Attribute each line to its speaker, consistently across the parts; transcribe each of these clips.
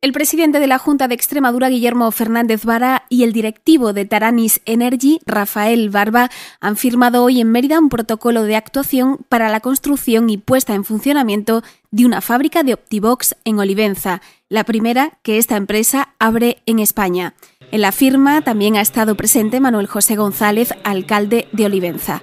Speaker 1: El presidente de la Junta de Extremadura, Guillermo Fernández Vara, y el directivo de Taranis Energy, Rafael Barba, han firmado hoy en Mérida un protocolo de actuación para la construcción y puesta en funcionamiento de una fábrica de Optibox en Olivenza, la primera que esta empresa abre en España. En la firma también ha estado presente Manuel José González, alcalde de Olivenza.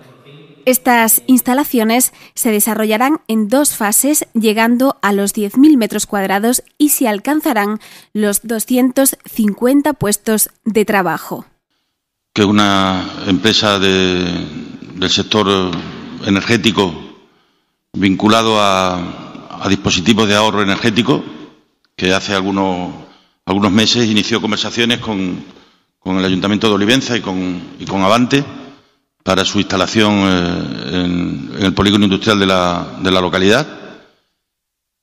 Speaker 1: Estas instalaciones se desarrollarán en 2 fases, llegando a los 10.000 metros cuadrados y se alcanzarán los 250 puestos de trabajo.
Speaker 2: Que una empresa del sector energético vinculado a dispositivos de ahorro energético, que hace algunos meses inició conversaciones con el Ayuntamiento de Olivenza y con Avante, para su instalación en el polígono industrial de la localidad.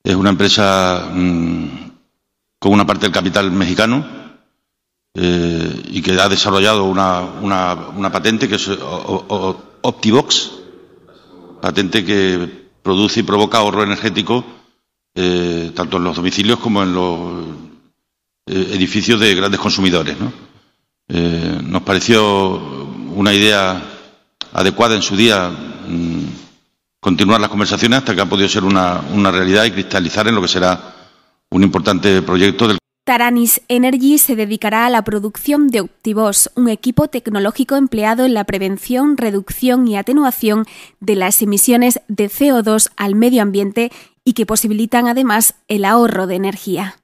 Speaker 2: Es una empresa con una parte del capital mexicano y que ha desarrollado una patente que es Optibox, patente que produce y provoca ahorro energético tanto en los domicilios como en los edificios de grandes consumidores, ¿no? Nos pareció una idea adecuada en su día continuar las conversaciones hasta que ha podido ser una realidad y cristalizar en lo que será un importante proyecto del
Speaker 1: Taranis Energy se dedicará a la producción de Optibox, un equipo tecnológico empleado en la prevención, reducción y atenuación de las emisiones de CO2 al medio ambiente y que posibilitan además el ahorro de energía.